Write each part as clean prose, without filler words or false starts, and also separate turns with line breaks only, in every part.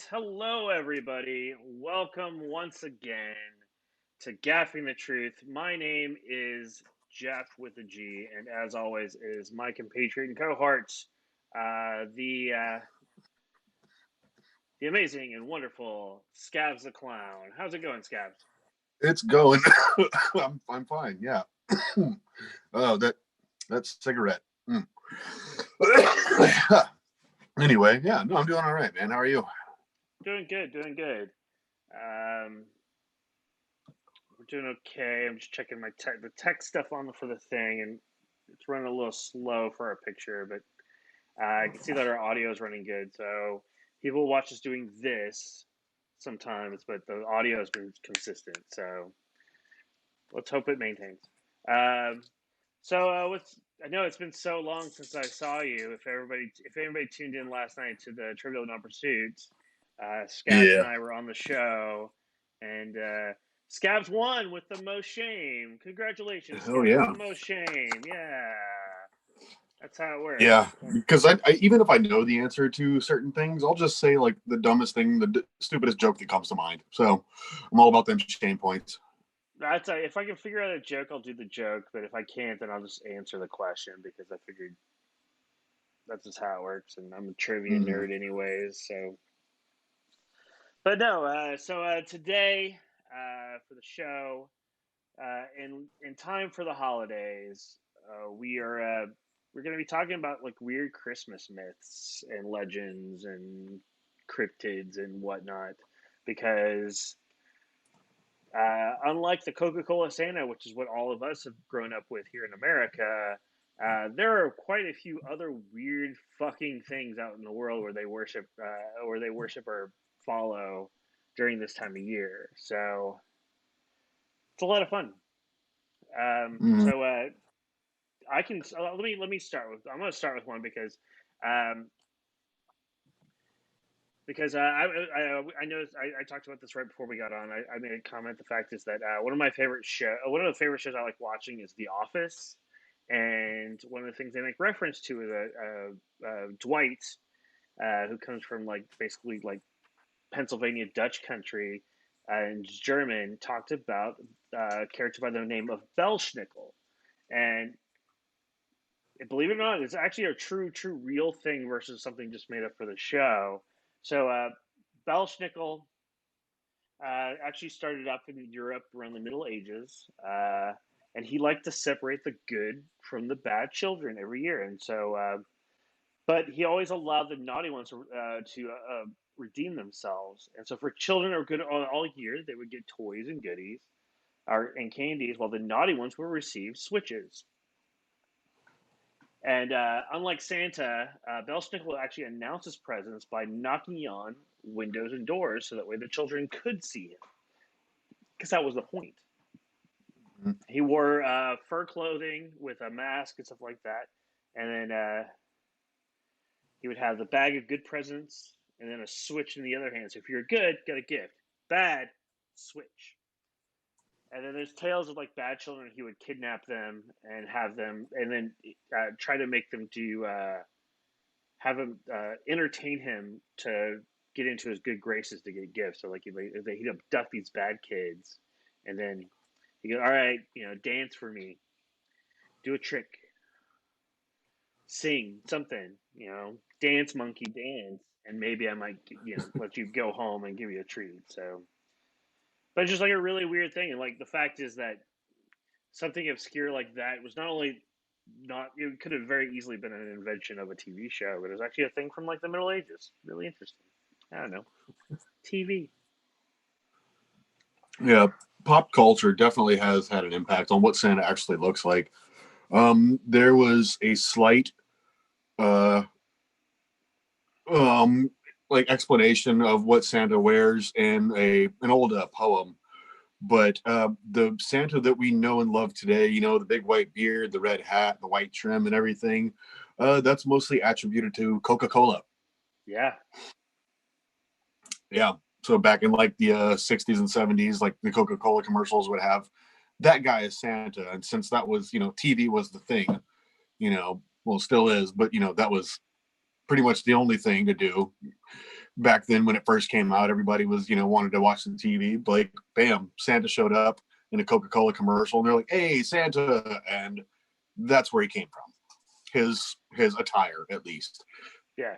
Hello, everybody. Welcome once again to Gaffing the Truth. My name is Jeff with a G, and as always, is my compatriot and cohort, the amazing and wonderful Scabs the Clown. How's it going, Scabs?
It's going. I'm fine. Yeah. Oh, that cigarette. Mm. Anyway, yeah. No, I'm doing all right, man. How are you?
Doing good, doing good. Um, we're doing okay. I'm just checking the tech stuff on for the thing, and it's running a little slow for our picture, but I can see that our audio is running good. So people watch us doing this sometimes, but the audio has been consistent. So let's hope it maintains. Um, what's I know it's been so long since I saw you. If anybody tuned in last night to the Trivial Non Pursuits, Scabs and
Yeah.
I were on the show, and Scabs won with the most shame. Congratulations,
Oh
Scabs!
yeah.
The most shame. Yeah, that's how it works.
Yeah. Because I even if I know the answer to certain things, I'll just say like the dumbest thing, the stupidest joke that comes to mind. So I'm all about them shame points.
If I can figure out a joke, I'll do the joke. But if I can't, then I'll just answer the question because I figured that's just how it works. And I'm a trivia
Mm-hmm.
nerd, anyways. But no. Today, for the show, in time for the holidays, we're going to be talking about like weird Christmas myths and legends and cryptids and whatnot, because unlike the Coca-Cola Santa, which is what all of us have grown up with here in America, there are quite a few other weird fucking things out in the world where they worship or follow during this time of year. So it's a lot of fun. Um,
Mm-hmm.
so uh, let me start with. I'm going to start with one um, because I noticed I talked about this right before we got on. I made a comment. The fact is that one of the favorite shows I like watching is The Office, and one of the things they make reference to is Dwight, who comes from like basically like Pennsylvania Dutch country, and German, talked about a character by the name of Belschnickel, and believe it or not, it's actually a true, real thing versus something just made up for the show. So, Belschnickel actually started up in Europe around the Middle Ages, and he liked to separate the good from the bad children every year. But he always allowed the naughty ones to redeem themselves. And so, for children who were good all year, they would get toys and goodies and candies, while the naughty ones would receive switches. And unlike Santa, Belsnick will actually announce his presence by knocking on windows and doors so that way the children could see him, because that was the point. He wore fur clothing with a mask and stuff like that. And then he would have the bag of good presents and then a switch in the other hand. So if you're good, get a gift. Bad, switch. And then there's tales of like bad children. He would kidnap them and have them, and then try to make them do have him entertain him to get into his good graces to get gifts. So like he'd abduct these bad kids, and then he go, all right, dance for me, do a trick, sing something, dance monkey dance, and maybe I might let you go home and give you a treat. So, but it's just like a really weird thing, and like the fact is that something obscure like that was not only not it could have very easily been an invention of a TV show, but it was actually a thing from like the Middle Ages. Really interesting. I don't know. TV.
Yeah. Pop culture definitely has had an impact on what Santa actually looks like. There was a slight uh um like explanation of what Santa wears in an old poem. But the Santa that we know and love today, the big white beard, the red hat, the white trim, and everything, that's mostly attributed to Coca-Cola.
Yeah.
Yeah. So back in like the 60s and 70s, like the Coca-Cola commercials would have that guy as Santa. And since that was, TV was the thing, well, still is, but, that was pretty much the only thing to do. back then when it first came out, everybody was, wanted to watch the TV. Like, bam, Santa showed up in a Coca-Cola commercial, and they're like, "Hey, Santa!" And that's where he came from. His attire, at least.
Yeah.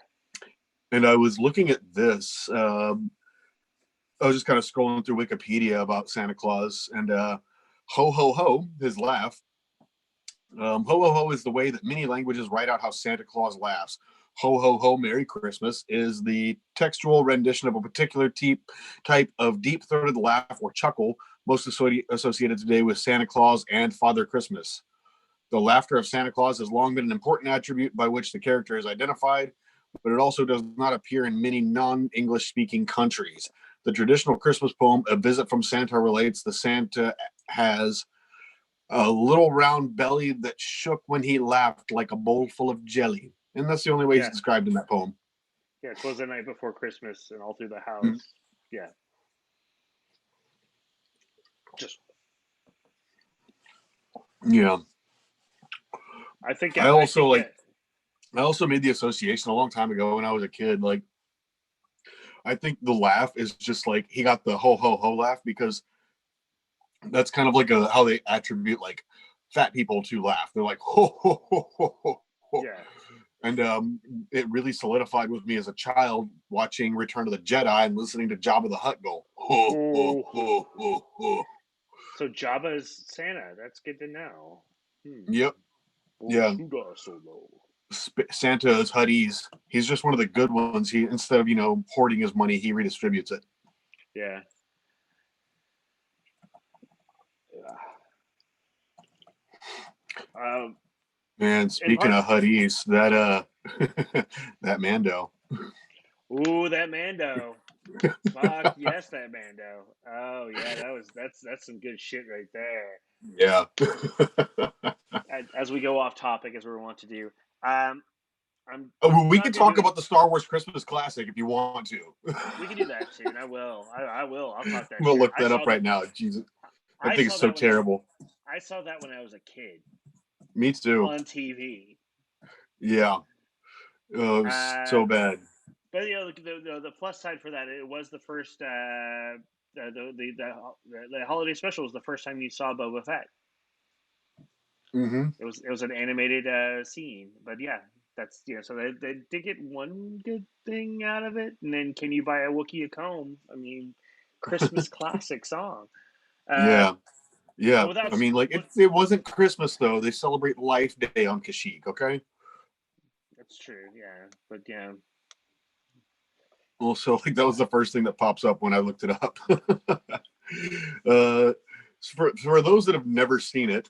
And I was looking at this. I was just kind of scrolling through Wikipedia about Santa Claus, and ho ho ho, his laugh. Ho ho ho is the way that many languages write out how Santa Claus laughs. Ho ho ho, Merry Christmas is the textual rendition of a particular type of deep-throated laugh or chuckle, most associated today with Santa Claus and Father Christmas. The laughter of Santa Claus has long been an important attribute by which the character is identified, but it also does not appear in many non-English speaking countries. The traditional Christmas poem, A Visit from Santa, relates that Santa has a little round belly that shook when he laughed like a bowl full of jelly. And that's the only way he's
Yeah.
described in that poem.
Yeah. 'Twas the night before Christmas, and all through the
Mm.
house. Yeah. Just.
Yeah.
I think.
I
I
also
think.
like. I also made the association a long time ago when I was a kid. Like, I think the laugh is just like he got the ho ho ho laugh because that's kind of like how they attribute like fat people to laugh. They're like ho ho ho ho ho ho.
Yeah.
And it really solidified with me as a child watching Return of the Jedi and listening to Jabba the Hutt go ho ho
Oh.
ho ho ho.
So Jabba is Santa. That's good to know.
Yep. Yeah. Santa is Huddy's. He's just one of the good ones. He, instead of hoarding his money, he redistributes it.
Yeah.
Man, speaking of Huddy's, that that Mando.
Ooh, that Mando. Fuck yes, that Mando. Oh yeah, that's some good shit right there.
Yeah.
As we go off topic, as we want to do,
we can talk about the Star Wars Christmas Classic if you want to.
We can do that too, and I will. I will. I'll talk that.
We'll
shit.
look that up right now. Jesus, I think it's so terrible.
I saw that when I was a kid.
Me too.
On TV.
Yeah. Oh, it was so bad.
But the plus side for that, it was the first the holiday special was the first time you saw Boba Fett.
Mm-hmm.
It was an animated scene, but yeah, that's So they did get one good thing out of it, and then can you buy a Wookiee a comb? I mean, Christmas classic song.
Yeah. Yeah.
Without,
I mean, like it wasn't Christmas though. They celebrate Life Day on Kashyyyk. Okay.
That's true. Yeah, but yeah.
Well, so like that was the first thing that pops up when I looked it up. For those that have never seen it,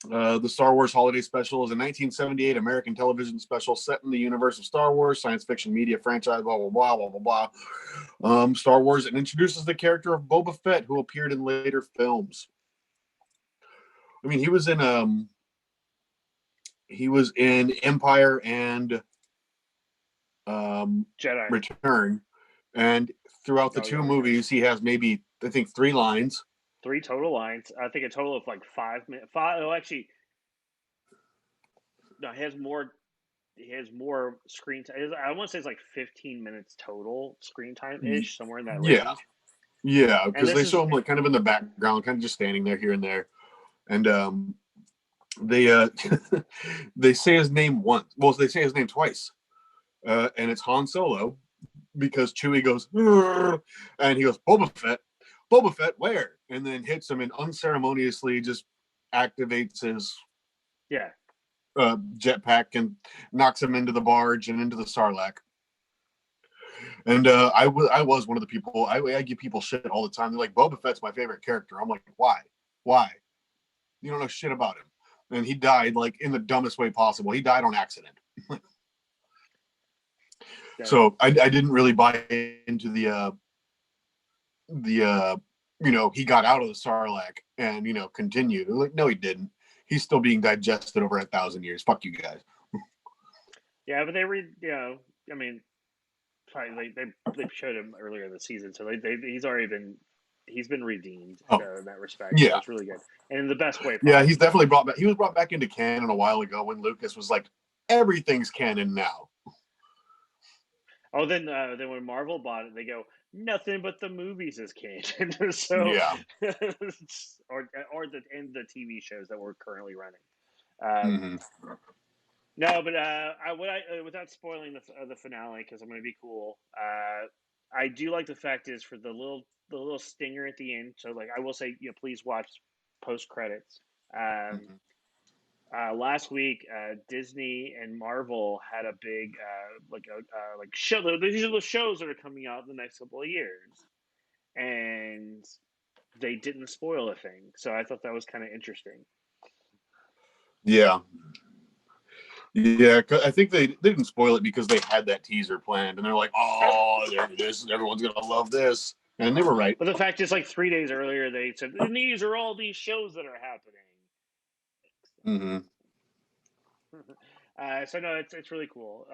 the Star Wars Holiday Special is a 1978 American television special set in the universe of Star Wars, science fiction media franchise, blah, blah, blah, blah, blah, blah. Star Wars, it introduces the character of Boba Fett, who appeared in later films. I mean, he was in Empire and
Jedi
Return, and throughout the two movies, he has maybe, I think, 3 lines.
3 total lines. I think a total of like 5 minutes. Oh, actually, no, he has more. He has more screen time. I want to say it's like 15 minutes total screen time ish, somewhere in that range.
Yeah, because they show him like kind of in the background, kind of just standing there here and there, and they they say his name once. Well, they say his name twice, and it's Han Solo, because Chewie goes and he goes, Boba Fett, where? And then hits him and unceremoniously just activates his jetpack and knocks him into the barge and into the Sarlacc. And I was one of the people. I give people shit all the time. They're like, Boba Fett's my favorite character. I'm like, why? You don't know shit about him. And he died like in the dumbest way possible. He died on accident. So I didn't really buy into the he got out of the Sarlacc and continued. Like, no, he didn't. He's still being digested over 1,000 years. Fuck you guys.
Yeah, but they I mean, probably they showed him earlier in the season, so he's been redeemed in that respect.
Yeah,
so it's really good, and in the best way
possible. Yeah, he's definitely brought back. He was brought back into canon a while ago when Lucas was like, everything's canon now.
Oh, then when Marvel bought it, they go nothing but the movies is canon. So,
Yeah.
or the TV shows that we're currently running. Um,
Hmm.
no, but without spoiling the finale, because I'm going to be cool. I do like the fact is for the little stinger at the end. So like I will say, please watch post credits. Um,
Hmm.
Last week, Disney and Marvel had a big like show. These are the shows that are coming out in the next couple of years, and they didn't spoil a thing. So I thought that was kind of interesting.
Yeah. Yeah, I think they didn't spoil it because they had that teaser planned, and they're like, "Oh, there it is! Everyone's gonna love this," and they were right.
But the fact is, like 3 days earlier, they said, and these are all these shows that are happening.
Hmm.
So no, it's really cool.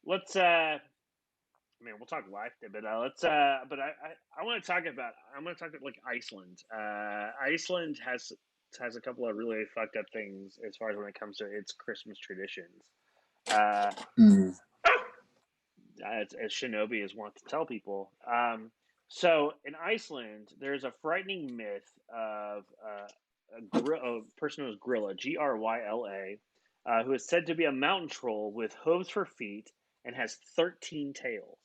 Let's I mean, we'll talk life day, but let's. But I want to talk about. I'm going to talk about like Iceland. Iceland has a couple of really fucked up things as far as when it comes to its Christmas traditions. Uh,
Hmm.
as Shinobi is wont to tell people. So in Iceland, there's a frightening myth of a person who's Grilla, Gryla, who is said to be a mountain troll with hooves for feet and has 13 tails.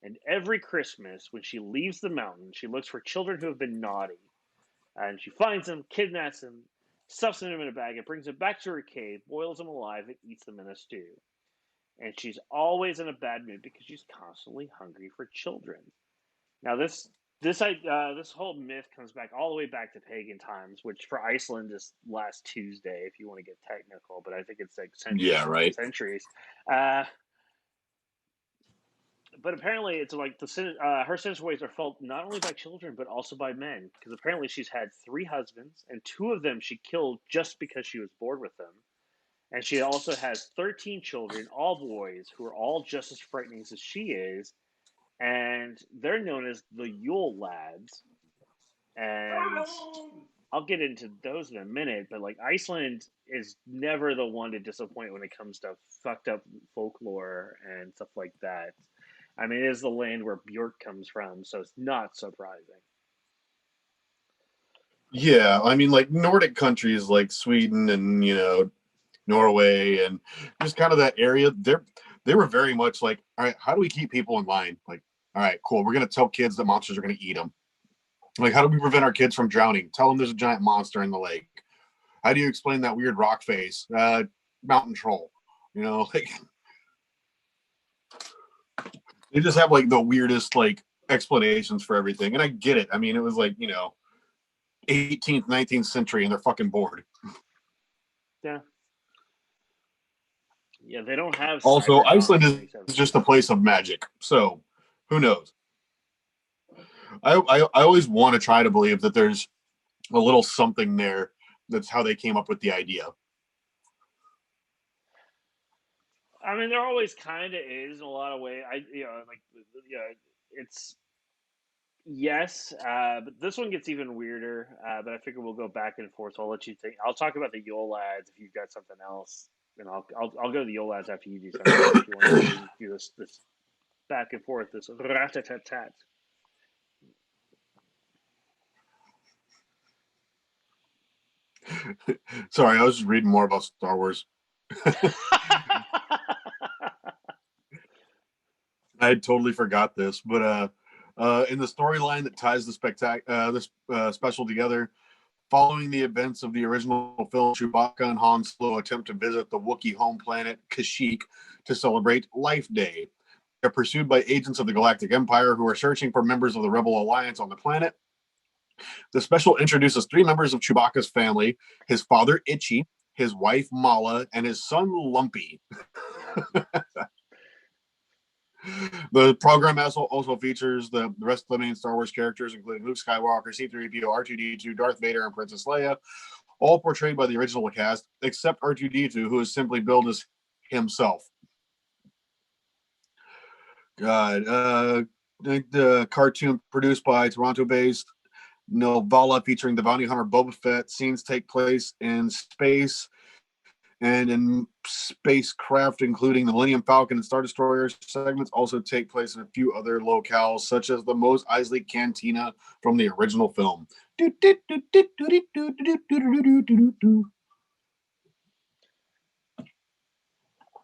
And every Christmas, when she leaves the mountain, she looks for children who have been naughty. And she finds them, kidnaps them, stuffs them in a bag, and brings them back to her cave, boils them alive, and eats them in a stew. And she's always in a bad mood because she's constantly hungry for children. Now, this whole myth comes back all the way back to pagan times, which for Iceland is last Tuesday, if you want to get technical, but I think it's like
Yeah,
centuries and
right.
centuries. Uh, but apparently, it's like her sinister ways are felt not only by children but also by men, because apparently she's had three husbands, and two of them she killed just because she was bored with them. And she also has 13 children, all boys, who are all just as frightening as she is, and they're known as the Yule Lads. And I'll get into those in a minute, but like Iceland is never the one to disappoint when it comes to fucked up folklore and stuff like that. I mean, it is the land where Bjork comes from, so it's not surprising.
Yeah, I mean, like Nordic countries like Sweden and Norway and just kind of that area. They were very much like, all right, how do we keep people in line? Like, all right, cool. We're gonna tell kids that monsters are gonna eat them. Like, how do we prevent our kids from drowning? Tell them there's a giant monster in the lake. How do you explain that weird rock face? Mountain troll. Like they just have like the weirdest like explanations for everything. And I get it. I mean, it was like 18th, 19th century, and they're fucking bored.
Yeah, yeah, they don't have
Also,
cyber
Iceland
dogs to
is
make sense.
just a place of magic. So who knows? I always want to try to believe that there's a little something there. That's how they came up with the idea.
I mean, there always kind of is in a lot of ways. It's yes, but this one gets even weirder. But I figure we'll go back and forth. So I'll let you think. I'll talk about the Yule lads if you've got something else, and I'll go to the Yule lads after you do something else if you want to do this back and forth, this rat tat tat tat.
Sorry, I was just reading more about Star Wars. I had totally forgot this, but in the storyline that ties this special together, following the events of the original film, Chewbacca and Han Solo attempt to visit the Wookiee home planet Kashyyyk to celebrate Life Day. They're pursued by agents of the Galactic Empire who are searching for members of the Rebel Alliance on the planet. The special introduces three members of Chewbacca's family: his father Itchy, his wife Mala, and his son Lumpy. The program also features the rest of the main Star Wars characters, including Luke Skywalker, C-3PO, R2-D2, Darth Vader, and Princess Leia, all portrayed by the original cast, except R2-D2, who is simply billed as himself. God, the cartoon produced by Toronto-based Novella featuring the bounty hunter Boba Fett. Scenes take place in space And in spacecraft, including the Millennium Falcon and Star Destroyer segments, also take place in a few other locales, such as the Mos Eisley Cantina from the original film.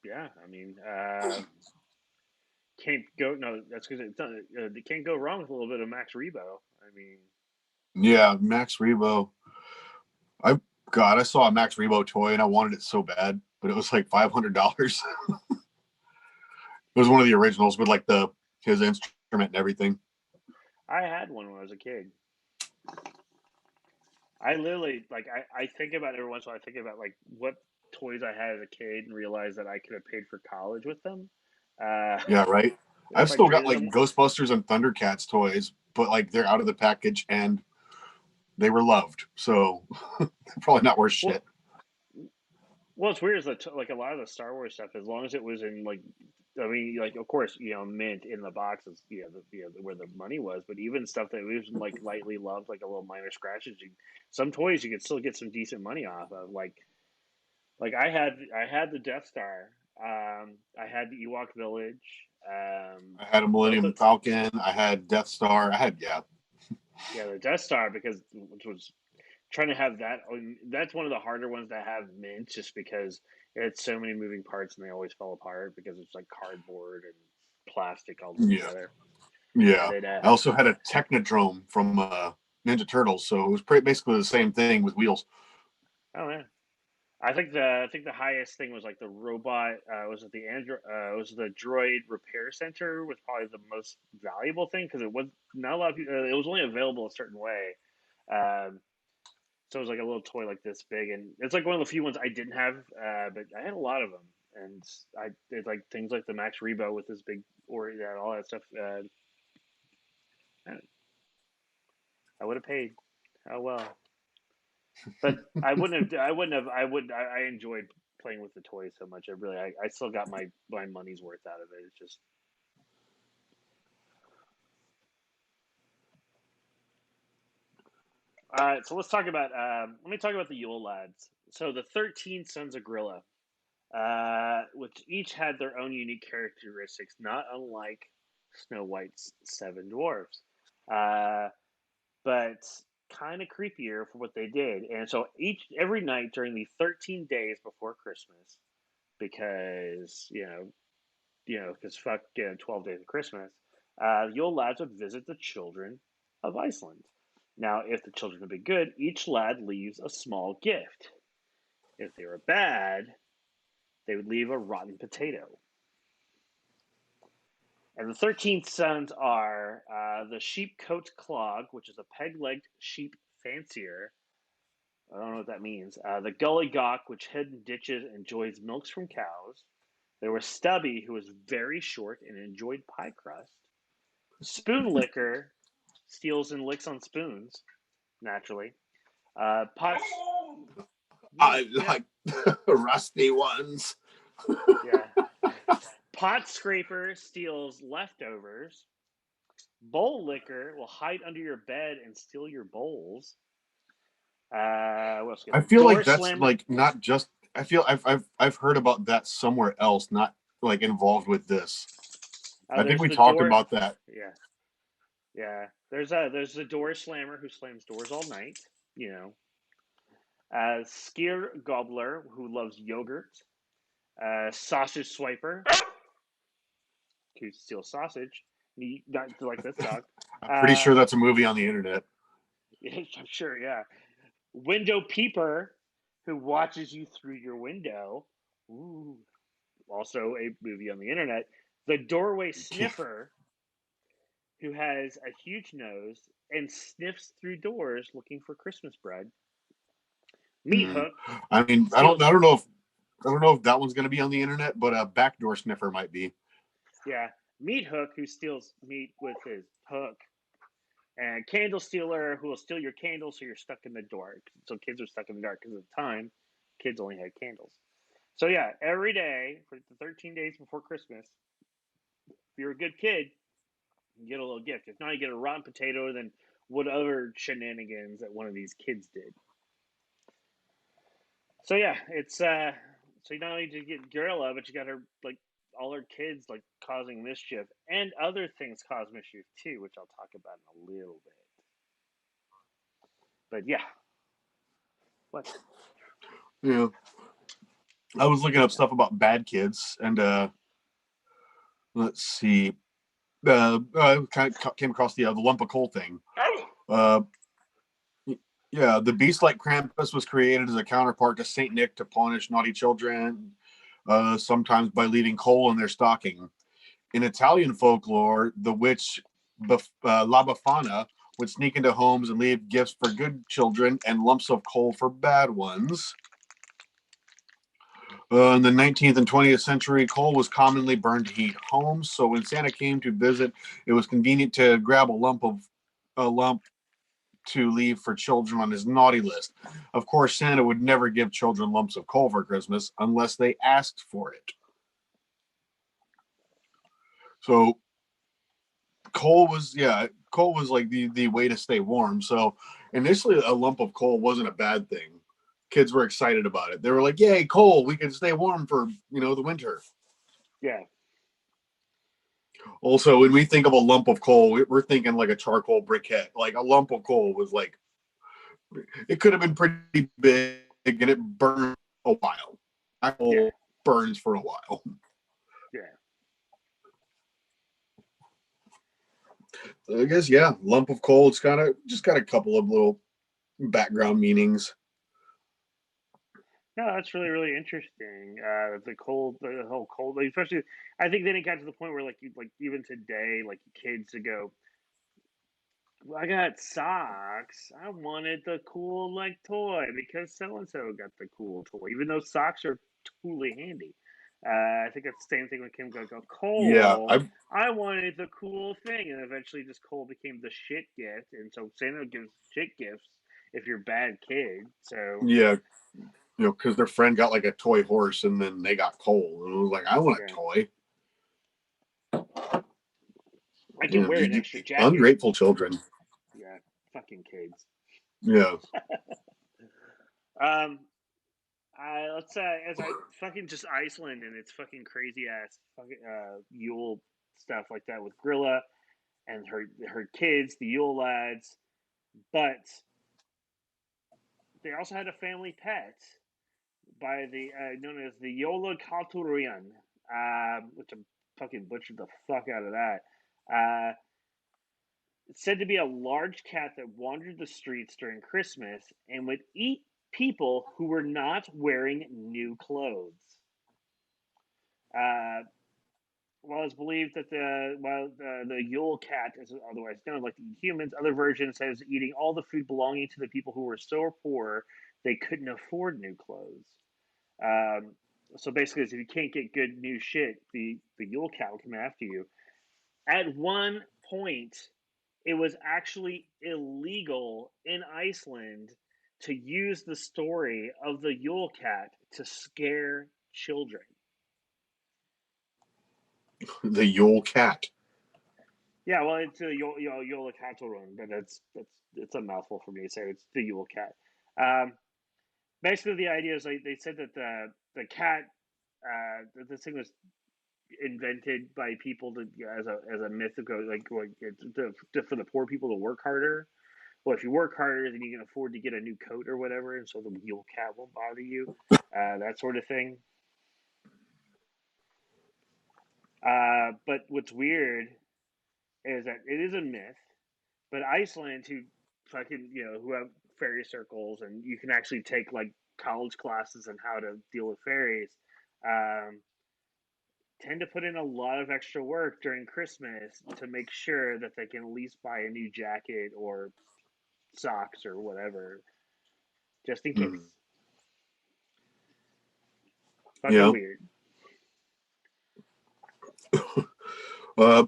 Yeah, I mean, can't go. No, that's because it's not. They can't go wrong with a little bit of Max Rebo. I mean,
Yeah, Max Rebo. I God, I saw a Max Rebo toy and I wanted it so bad, but it was like $500. It was one of the originals with like the his instrument and everything.
I had one when I was a kid. I literally like I think about every once in a while. I think about like what toys I had as a kid and realize that I could have paid for college with them. Uh,
Yeah, right. I've
if I
still got
traded
like
them,
Ghostbusters and Thundercats toys, but like they're out of the package and they were loved, so probably not worth
well,
shit.
well, it's weird is that like a lot of the Star Wars stuff, as long as it was in like, I mean, like of course mint in the boxes, where the money was, but even stuff that was like lightly loved, like a little minor scratches, some toys you could still get some decent money off of, like I had the Death Star. I had the Ewok Village.
I had a
Both
Millennium
of
Falcon. I had Death Star. I had yeah,
Yeah, the Death Star because which was trying to have that. That's one of the harder ones to have mint, just because it had so many moving parts and they always fell apart because it's like cardboard and plastic all glued
yeah,
together. And
yeah.
then
I also had a Technodrome from Ninja Turtles, so it was basically the same thing with wheels.
oh yeah, I think the highest thing was like the robot. Was it the Android? Was the Droid Repair Center was probably the most valuable thing because it was not a lot of people. It was only available a certain way. Um, So it was like a little toy like this big, and it's like one of the few ones I didn't have, but I had a lot of them, and I did like things like the Max Rebo with this big or yeah, all that stuff. I would have paid. Oh well, but I enjoyed playing with the toys so much. I still got my money's worth out of it. It's just all right. So let's talk about. Let me talk about the Yule lads. So the 13 Sons of Grilla, which each had their own unique characteristics, not unlike Snow White's seven dwarfs, uh, but kind of creepier for what they did. And so every night during the 13 days before Christmas, because because fuck 12 days of Christmas, the Yule lads would visit the children of Iceland. Now, if the children would be good, each lad leaves a small gift. If they were bad, they would leave a rotten potato. And the 13 sons are the sheepcote clog, which is a peg legged sheep fancier. I don't know what that means. The gully gawk, which hid in ditches and enjoys milks from cows. There was Stubby, who was very short and enjoyed pie crust. Spoon licker steals and licks on spoons, naturally. Pots. Yeah,
I
yeah,
like rusty ones.
yeah. Pot scraper steals leftovers. Bowl licker will hide under your bed and steal your bowls. What else?
I feel
Door
like that's
slammer.
like not just. I feel I've heard about that somewhere else, not like involved with this. I think
There's
we
the
talked
door.
about that.
Yeah, yeah. There's the door slammer who slams doors all night. You know, Skier gobbler who loves yogurt. Sausage swiper who steals sausage. Not like this dog.
I'm pretty
Uh,
sure that's a movie on the internet.
I'm sure. Yeah. Window peeper who watches you through your window. Ooh, also a movie on the internet. The doorway sniffer, who has a huge nose and sniffs through doors looking for Christmas bread. Meat
Mm.
hook
I mean,
steals,
I don't know if that one's going to be on the internet, but a backdoor sniffer might be.
yeah, meat hook who steals meat with his hook, and candle stealer who will steal your candles so you're stuck in the dark. So kids are stuck in the dark because at the time, kids only had candles. So yeah, every day for the 13 days before Christmas, if you're a good kid, you get a little gift. If not, you get a rotten potato, then what other shenanigans that one of these kids did. So yeah, it's So you not only did you get Gorilla, but you got her like all her kids like causing mischief and other things cause mischief too, which I'll talk about in a little bit. But yeah, what?
Yeah. I was looking up stuff about bad kids, and let's see. I kind of came across the lump of coal thing. Uh, yeah, the beast like Krampus was created as a counterpart to Saint Nick to punish naughty children, sometimes by leaving coal in their stocking. In Italian folklore, the witch La Befana would sneak into homes and leave gifts for good children and lumps of coal for bad ones. In the 19th and 20th century, coal was commonly burned to heat homes. So when Santa came to visit, it was convenient to grab a lump to leave for children on his naughty list. Of course, Santa would never give children lumps of coal for Christmas unless they asked for it. So coal was like the way to stay warm. So initially, a lump of coal wasn't a bad thing. Kids were excited about it. They were like, "Yay, coal! We can stay warm for the winter."
Yeah,
Also, when we think of a lump of coal, we're thinking like a charcoal briquette. Like a lump of coal was like it could have been pretty big and it burned a while.
yeah,
Coal burns for a while.
yeah.
I guess yeah, lump of coal. It's kind of just got a couple of little background meanings.
No, that's really really interesting. The whole cold, like, especially. I think then it got to the point where like even today, like kids to go. I got socks. I wanted the cool like toy because so and so got the cool toy, even though socks are totally handy. I think that's the same thing when Kim go
Yeah,
Cole. I wanted the cool thing, and eventually, just Cole became the shit gift, and so Santa gives shit gifts if you're a bad kid. So
yeah, because their friend got like a toy horse and then they got coal and it was like, I want a
yeah,
toy.
I can wear an
You
extra jacket.
ungrateful children.
Yeah, fucking kids.
Yeah,
Um, let's as I fucking just Iceland and its fucking crazy ass fucking Yule stuff like that with Grilla and her kids, the Yule lads, but they also had a family pet by the known as the Yola Kalturian, which I fucking butchered the fuck out of that. Uh, it's said to be a large cat that wandered the streets during Christmas and would eat people who were not wearing new clothes. Uh, While it's believed that the Yule cat is otherwise known, like to eat humans, other versions says eating all the food belonging to the people who were so poor they couldn't afford new clothes. Um, so basically, if you can't get good new shit, the Yule cat will come after you. At one point, it was actually illegal in Iceland to use the story of the Yule cat to scare children.
the Yule cat.
Yeah, well, it's a Yola Katorun, but that's it's a mouthful for me to say. It's the Yule cat. Um, Basically, the idea is like they said that the cat this thing was invented by people to as a myth to go like for the poor people to work harder. Well, if you work harder, then you can afford to get a new coat or whatever, and so the Yule cat won't bother you. That sort of thing. But what's weird is that it is a myth. But Iceland, who fucking who have fairy circles, and you can actually take like college classes on how to deal with fairies, um, tend to put in a lot of extra work during Christmas to make sure that they can at least buy a new jacket or socks or whatever, just in
Mm.
case. Fucking
Yeah.
weird.
Uh,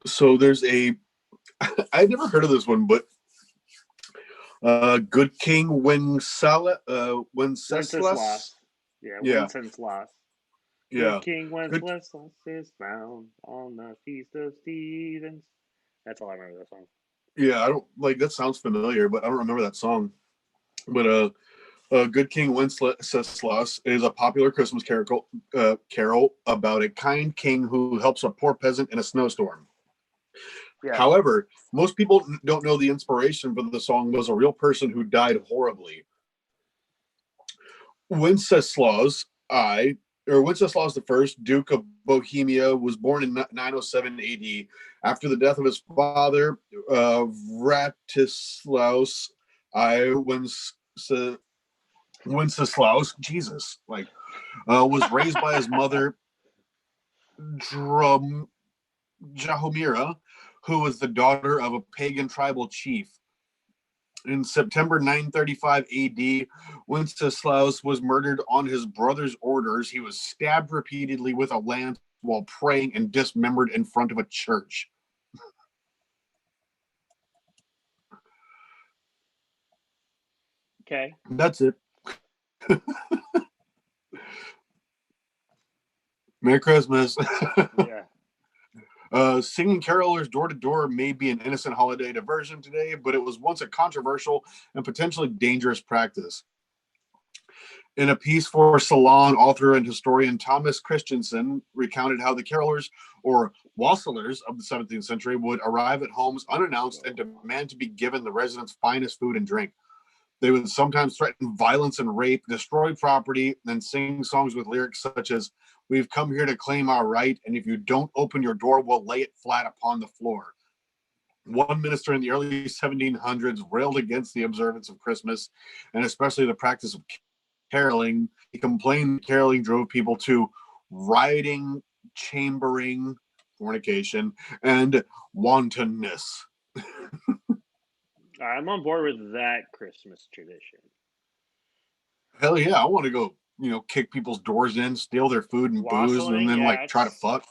so there's a I'd never heard of this one, but Good King Wenceslas.
Wenceslas. Yeah,
Yeah,
Wenceslas. Good
yeah.
King
Good.
Wenceslas is found on the feast of Stevens. That's all I remember that song.
Yeah, I don't like that sounds familiar, but I don't remember that song. But Good King Wenceslas is a popular Christmas carol about a kind king who helps a poor peasant in a snowstorm.
Yeah.
However, most people don't know the inspiration for the song was a real person who died horribly. Wenceslas I, Wenceslas I, Duke of Bohemia, was born in 907 AD. After the death of his father, Vratislaus I, Wenceslaus, Jesus, was raised by his mother, Drum Jahomira, who was the daughter of a pagan tribal chief. In September 935 AD, Wenceslaus was murdered on his brother's orders. He was stabbed repeatedly with a lance while praying and dismembered in front of a church.
Okay.
That's it. Merry Christmas.
Yeah.
Singing carolers door to door may be an innocent holiday diversion today, but it was once a controversial and potentially dangerous practice. In a piece for Salon, author and historian Thomas Christensen recounted how the carolers, or wassailers of the 17th century, would arrive at homes unannounced and demand to be given the residents' finest food and drink. They would sometimes threaten violence and rape, destroy property, and sing songs with lyrics such as, "We've come here to claim our right, and if you don't open your door, we'll lay it flat upon the floor." One minister in the early 1700s railed against the observance of Christmas, and especially the practice of caroling. He complained caroling drove people to rioting, chambering, fornication, and wantonness.
I'm on board with that Christmas tradition.
Hell yeah, I want to go, kick people's doors in, steal their food and booze, and
Wassailing,
then
yeah,
try to fuck.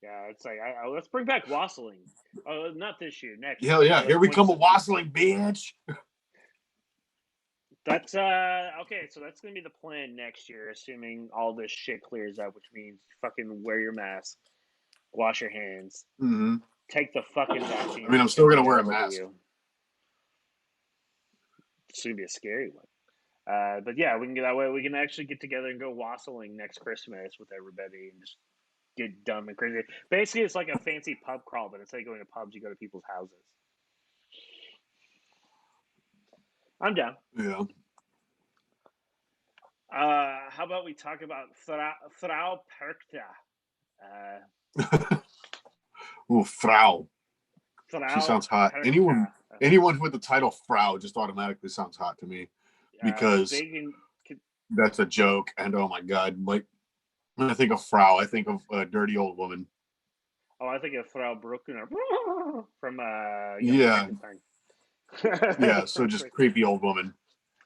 Yeah, it's like let's bring back wassailing. Oh, not this year, next
Hell
year.
yeah, here we come a wassailing, bitch.
That's okay. So that's gonna be the plan next year, assuming all this shit clears up, which means fucking wear your mask, wash your hands,
Mm-hmm.
take the fucking vaccine.
I mean, I'm
It's
still
gonna
gonna
be
wear a
all over
mask.
you. It's gonna be a scary one. But yeah, we can get that way. We can actually get together and go wassailing next Christmas with everybody and just get dumb and crazy. Basically, it's like a fancy pub crawl, but instead of going to pubs, you go to people's houses. I'm down.
Yeah.
How about we talk about Frau Perkta?
Ooh, Frau. She
Frau
sounds hot. Anyone,
Perkta.
anyone with the title Frau just automatically sounds hot to me because
Big and
that's a joke. And oh my god, like when I think of Frau, I think of a dirty old woman.
oh, I think of Frau Bruckner from Young
Yeah,
Frankenstein.
yeah. So just creepy old woman.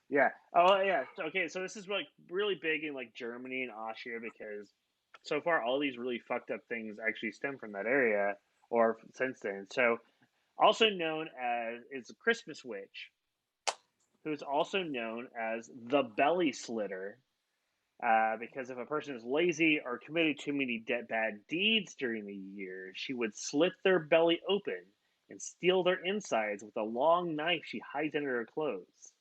Yeah. Oh, yeah. Okay, so this is like really big in like Germany and Austria because so far all these really fucked up things actually stem from that area or since then. So, also known as it's a Christmas witch, who is also known as the belly slitter. Because if a person is lazy or committed too many bad deeds during the year, she would slit their belly open and steal their insides with a long knife she hides under her clothes.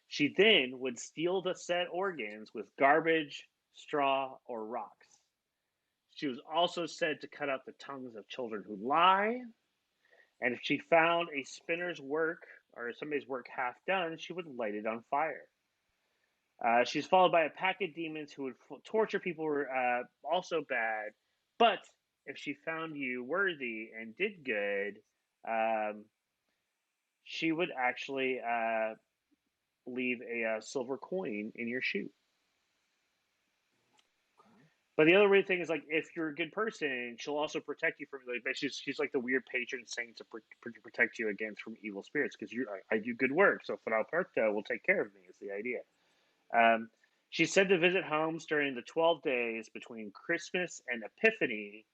She then would steal the said organs with garbage, straw, or rocks. She was also said to cut out the tongues of children who lie, and if she found a spinner's work or somebody's work half done, she would light it on fire. She's followed by a pack of demons who would torture people who were also bad. But if she found you worthy and did good, um, she would actually leave a silver coin in your shoe. But the other weird thing is, like, if you're a good person, she'll also protect you from like. She's like the weird patron saint to protect you against from evil spirits because I do good work, so Frau Perkta will take care of me. Is the idea. Um, she's said to visit homes during the 12 days between Christmas and Epiphany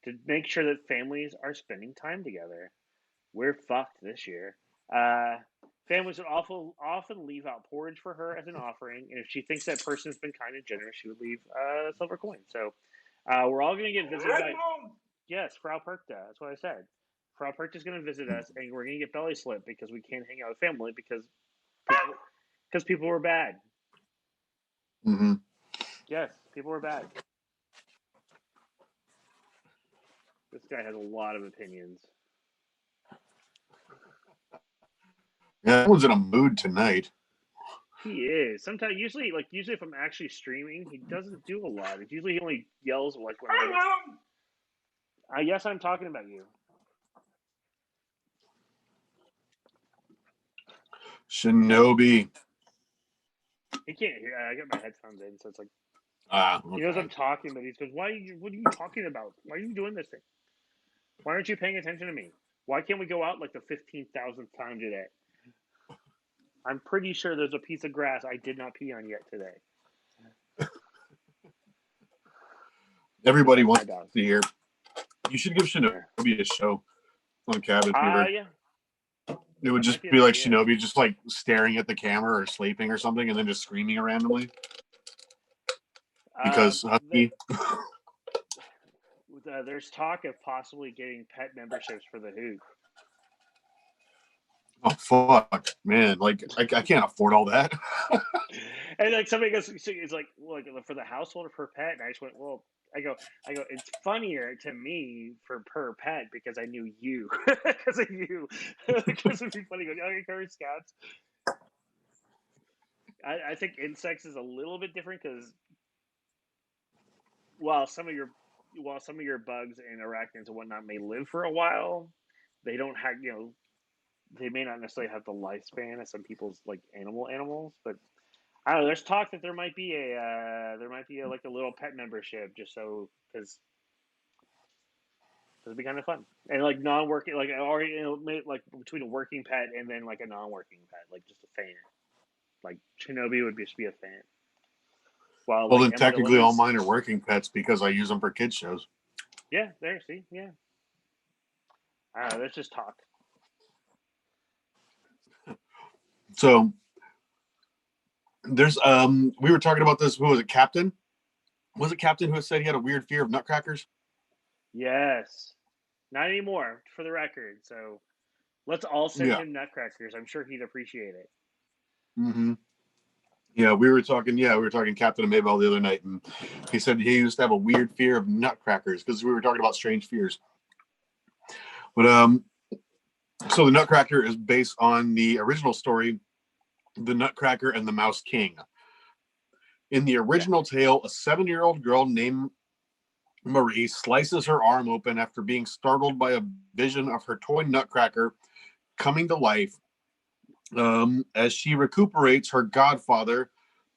to make sure that families are spending time together. We're fucked this year. Uh, Families would often leave out porridge for her as an offering, and if she thinks that person has been kind and generous, she would leave a silver coin. So we're all going to get visited by, yes, Frau Perkta. That's what I said. Frau Perkta is going to visit us, and we're going to get belly slit because we can't hang out with family because Because people were bad.
Mm-hmm.
Yes, people were bad. This guy has a lot of opinions.
Yeah, everyone's in a mood tonight.
He is. Sometimes, usually if I'm actually streaming, he doesn't do a lot. It's usually he only yells like when yes, I'm talking about you.
Shinobi.
He can't hear. I got my headphones in, so it's like
Okay.
he knows I'm talking, but he goes, "Why? What are you talking about? Why are you doing this thing? Why aren't you paying attention to me? Why can't we go out like the 15,000th time today? I'm pretty sure there's a piece of grass I did not pee on yet today."
Everybody
That's my
wants
dog.
to hear. You should give Shinobi a show on Cabin Fever.
Yeah.
It would
That might
just
be
be
an
like
idea.
Shinobi just like staring at the camera or sleeping or something and then just screaming randomly. Because
there's talk of possibly getting pet memberships for the Hoot.
oh fuck, man! Like I can't afford all that.
And like somebody goes, it's like for the household or per pet, and I just went, well, I go, it's funnier to me for per pet because I knew you because of you. Because it'd be funny going, oh, you cover scouts. I think insects is a little bit different because while some of your bugs and arachnids and whatnot may live for a while, they don't have they may not necessarily have the lifespan of some people's like animals, but I don't know. There's talk that there might be like a little pet membership just so because it'd be kind of fun and like non-working like or like between a working pet and then like a non-working pet like just a fan like Shinobi would just be a fan. While
Well,
like
then
Emma
technically all
Delaney's
mine are working pets because I use them for kids shows.
yeah there see yeah I don't know. There's just talk.
So there's we were talking about this. Who was it? Captain? Was it Captain who said he had a weird fear of nutcrackers?
Yes, not anymore for the record. So let's all send
Yeah.
him nutcrackers. I'm sure he'd appreciate it.
Mm-hmm. Yeah, we were talking Captain and Maybell the other night, and he said he used to have a weird fear of nutcrackers because we were talking about strange fears. But so the Nutcracker is based on the original story, The Nutcracker and the Mouse King. In the original tale, a 7-year-old girl named Marie slices her arm open after being startled by a vision of her toy Nutcracker coming to life. As she recuperates, her godfather,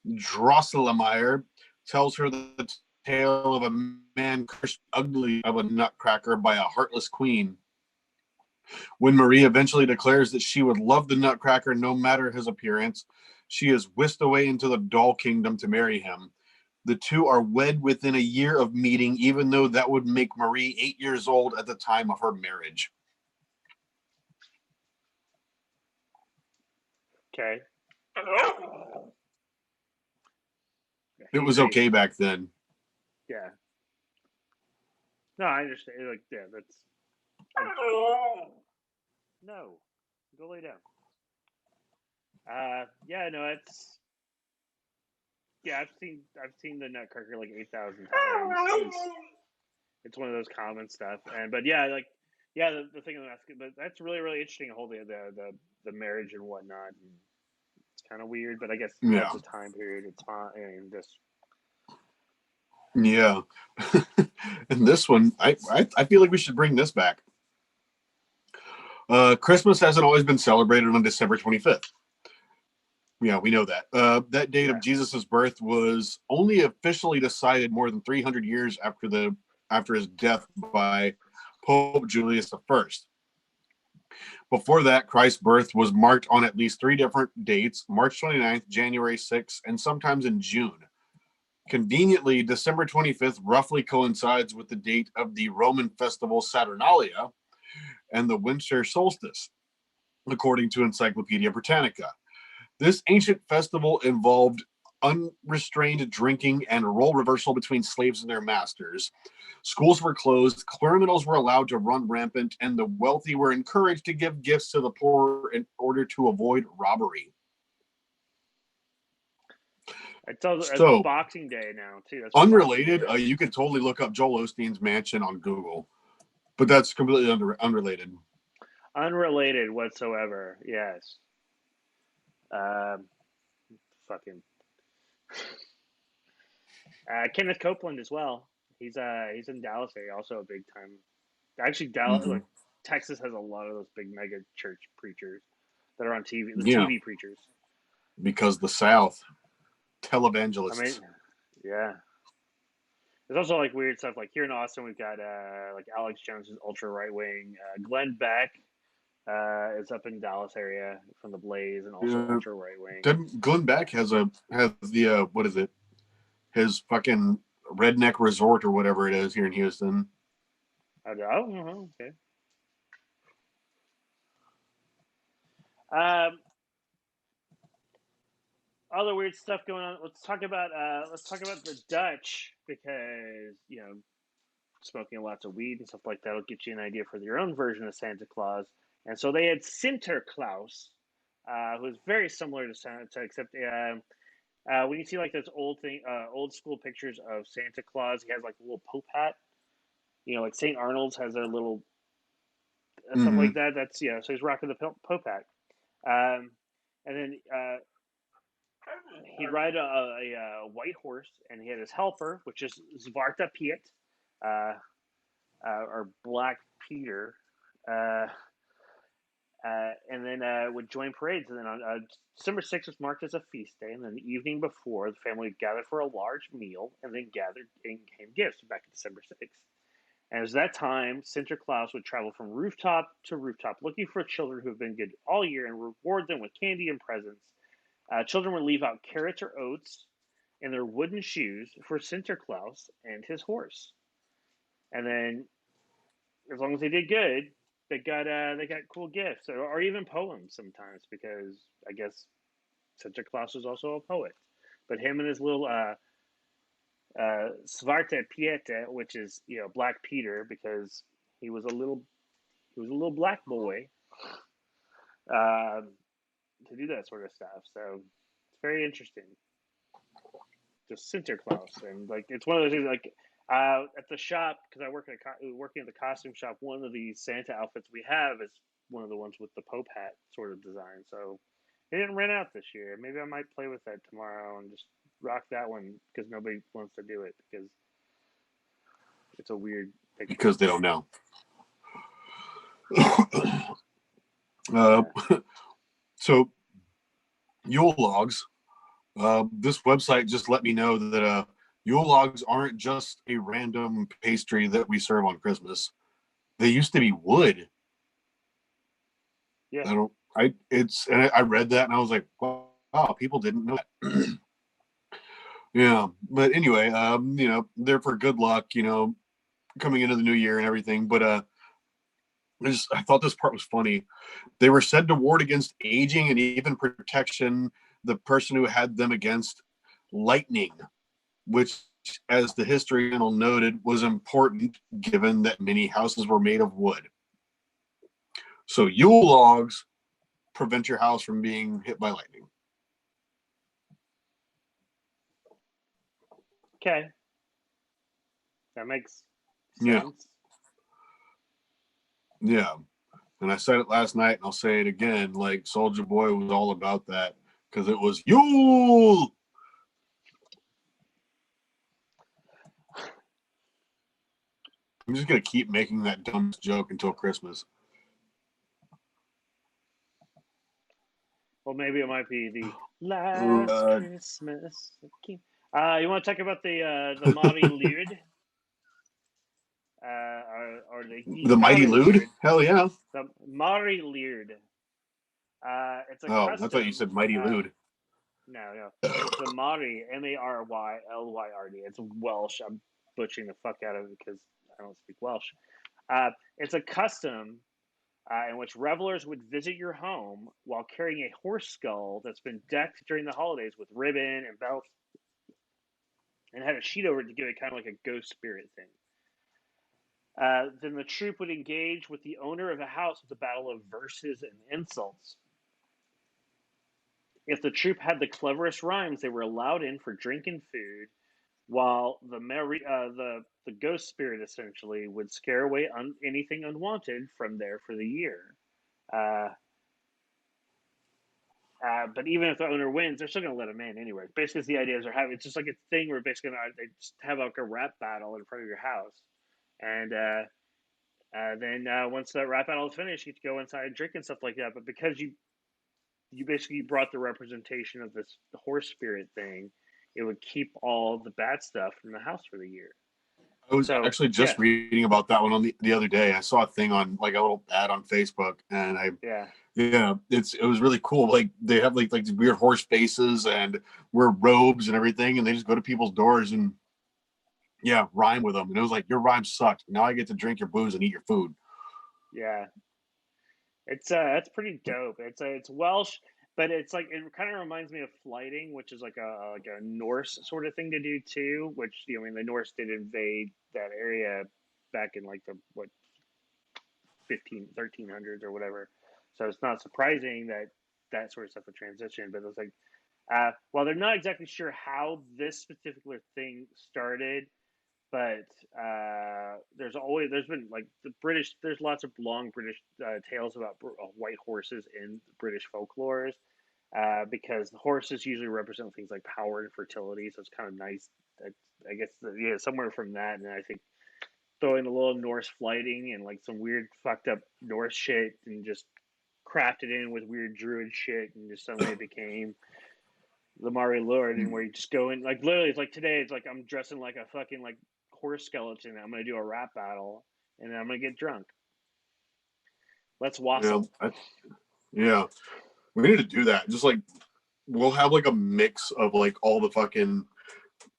Drosselmeyer, tells her the tale of a man cursed ugly of a nutcracker by a heartless queen. When Marie eventually declares that she would love the nutcracker no matter his appearance, she is whisked away into the doll kingdom to marry him. The two are wed within a year of meeting, even though that would make Marie 8 years old at the time of her marriage.
Okay.
It was okay back then.
Yeah. No, I understand. Like, yeah, that's no. Go lay down. Yeah, no, it's yeah. I've seen the Nutcracker like 8,000 times. It's one of those common stuff, and but yeah, like yeah, the thing but that's really really interesting. Holding the marriage and whatnot. And it's kind of weird, but I guess
Yeah.
that's a time period. It's fine, and just
Yeah. And this one, I feel like we should bring this back. Christmas hasn't always been celebrated on December 25th. Yeah, we know that. That date of Jesus' birth was only officially decided more than 300 years after his death by Pope Julius I. Before that, Christ's birth was marked on at least 3 different dates: March 29th, January 6th, and sometimes in June. Conveniently, December 25th roughly coincides with the date of the Roman festival Saturnalia and the winter solstice, according to Encyclopedia Britannica. This ancient festival involved unrestrained drinking and role reversal between slaves and their masters. Schools were closed, criminals were allowed to run rampant, and the wealthy were encouraged to give gifts to the poor in order to avoid robbery.
It's
So
Boxing Day now too. That's what Boxing Day
unrelated,
is.
you could totally look up Joel Osteen's mansion on Google, but that's completely unrelated.
Unrelated whatsoever. Yes. Um, fucking Kenneth Copeland as well. He's in Dallas area, also a big time. Actually, Dallas,
Mm-hmm.
like Texas, has a lot of those big mega church preachers that are on TV. The
Yeah,
TV preachers.
because the South
I mean,
televangelists.
yeah. There's also like weird stuff. Like here in Austin, we've got like Alex Jones is ultra right wing. Glenn Beck is up in Dallas area from the Blaze and also
Yeah,
ultra right wing.
Glenn Beck has the what is it? His fucking redneck resort or whatever it is here in Houston.
Oh, okay. Um, other weird stuff going on. Let's talk about the Dutch because smoking lots of weed and stuff like that will get you an idea for your own version of Santa Claus. And so they had Sinterklaas, who is very similar to Santa, except when you see like those old school pictures of Santa Claus, he has like a little Pope hat. Like St. Arnold's has their little stuff
Mm-hmm.
like that. That's so he's rocking the Pope hat. Um, and then he'd ride a white horse, and he had his helper, which is Zwarta Piet, uh, or Black Peter. Uh, and then would join parades. And then on December 6th was marked as a feast day. And then the evening before, the family would gather for a large meal and then gathered and came gifts back on December 6th. And it was that time Sinterklaas would travel from rooftop to rooftop looking for children who have been good all year and reward them with candy and presents. Children would leave out carrots or oats in their wooden shoes for Sinterklaas and his horse. And then as long as they did good, they got cool gifts or even poems sometimes because I guess Santa Claus was also a poet. But him and his little Svarte Pieta, which is Black Peter, because he was a little black boy um, to do that sort of stuff. So it's very interesting. Just Sinterklaas, and like it's one of those things like at the shop because I work working at the costume shop. One of the Santa outfits we have is one of the ones with the Pope hat sort of design. So it didn't rent out this year. Maybe I might play with that tomorrow and just rock that one because nobody wants to do it because it's a weird picture.
Because they don't know. uh,
Yeah.
so Yule logs. This website just let me know that Yule logs aren't just a random pastry that we serve on Christmas. They used to be wood.
Yeah.
I don't. I read that and I was like, wow, people didn't know that. Yeah, but anyway, they're for good luck, coming into the new year and everything. But I thought this part was funny. They were said to ward against aging and even protection the person who had them against lightning, which, as the history channel noted, was important given that many houses were made of wood. So Yule logs prevent your house from being hit by lightning.
Okay, that makes
Yeah,
sense.
yeah. And I said it last night, and I'll say it again. Like Soldier Boy was all about that because it was Yule. I'm just gonna keep making that dumb joke until Christmas.
Well, maybe it might be the last
Uh,
Christmas. You want to talk about the Mari Lyrd? Or the
the Mighty
Kari
Lude?
Lyrd?
Hell yeah.
The Mari Lyrd. It's a
Oh, I thought you
custom.
said Mighty Lude.
No. It's the Mari, Marylyld. It's Welsh. I'm butchering the fuck out of it because I don't speak Welsh. It's a custom in which revelers would visit your home while carrying a horse skull that's been decked during the holidays with ribbon and belts and had a sheet over it to give it kind of like a ghost spirit thing. Then the troop would engage with the owner of the house with a battle of verses and insults. If the troupe had the cleverest rhymes, they were allowed in for drink and food, while the ghost spirit essentially would scare away anything unwanted from there for the year. Uh, but even if the owner wins, they're still going to let him in anyway. Basically, the idea is it's just like a thing where basically they just have like a rap battle in front of your house, and then once that rap battle is finished, you get to go inside and drink and stuff like that. But because you basically brought the representation of this horse spirit thing, it would keep all the bad stuff from the house for the year.
I was
So
actually
yeah,
just reading about that one on the other day. I saw a thing on like a little ad on Facebook, and
yeah,
it was really cool. Like they have like these weird horse faces and wear robes and everything, and they just go to people's doors and rhyme with them. And it was like, your rhymes sucked. Now I get to drink your booze and eat your food.
yeah. It's pretty dope. It's Welsh, but it's like it kind of reminds me of flighting, which is like a Norse sort of thing to do too. Which I mean, the Norse did invade that area back in like the what 1300s or whatever. So it's not surprising that that sort of stuff would transition. But it's like, while they're not exactly sure how this particular thing started, but there's been like the British. There's lots of long British tales about white horses in British folklores. Because the horses usually represent things like power and fertility, so it's kind of nice. That, I guess somewhere from that, and I think throwing a little Norse flighting and like some weird fucked up Norse shit, and just crafted in with weird druid shit, and just suddenly it became the Mari Lord, and where you just go in like literally, it's like today, it's like I'm dressing like a fucking like horse skeleton. I'm gonna do a rap battle, and then I'm gonna get drunk. Let's
Yeah,
wassail.
yeah. We need to do that. Just like we'll have like a mix of like all the fucking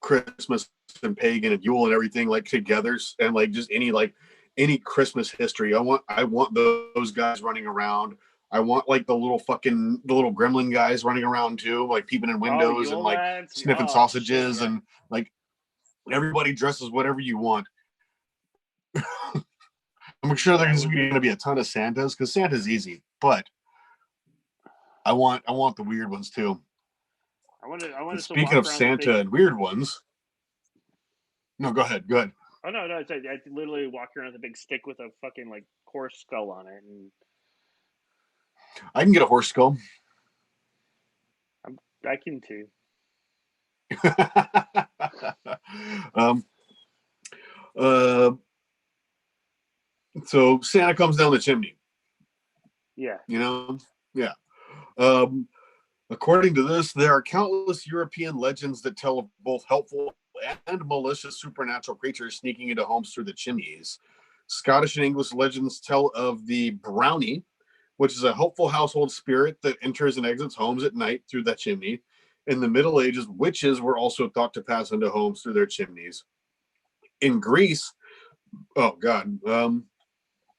Christmas and pagan and Yule and everything like together, and like just any Christmas history. I want those guys running around. I want like the little gremlin guys running around too, like peeping in
Oh,
windows and
Yule
like
lads.
sniffing
Oh shit,
sausages,
yeah.
and like everybody dresses whatever you want. I'm sure
Yeah,
there's going to be a ton of Santas because Santa's easy, but I want the weird ones too.
I
And
wanted to
speaking
walk
of
around the big.
Santa and weird ones, no, go ahead, go ahead.
Oh no, no, I literally walk around with a big stick with a fucking like horse skull on it, and
I can get a horse skull.
I can too.
um, uh, so Santa comes down the chimney,
Yeah.
you know? Yeah. Um, According to this, there are countless European legends that tell of both helpful and malicious supernatural creatures sneaking into homes through the chimneys. Scottish and English legends tell of the brownie, which is a helpful household spirit that enters and exits homes at night through that chimney. In the Middle Ages, witches were also thought to pass into homes through their chimneys. In Greece, oh god,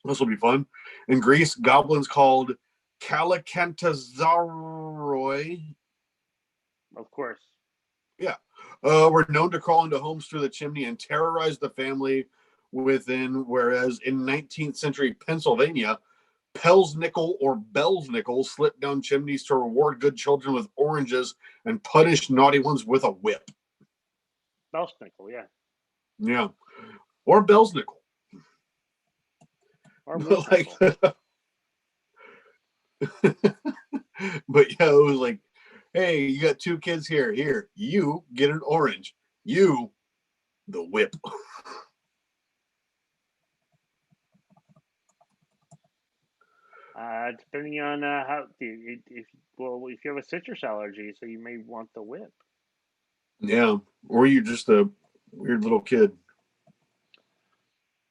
this will be fun. In Greece, goblins called Kalakantazaroi,
Of course.
yeah, were known to crawl into homes through the chimney and terrorize the family within. Whereas in 19th century Pennsylvania, Pelsnickel or Bellsnickel slipped down chimneys to reward good children with oranges and punish naughty ones with a whip.
Belsnickel, yeah.
Yeah, or Bellsnickel.
Or
like,
Bluesnickel.
but yeah, it was like, hey, you got two kids here. Here, you get an orange. You, the whip.
Depending on how if you have a citrus allergy, so you may want the whip.
Yeah, or you're just a weird little kid.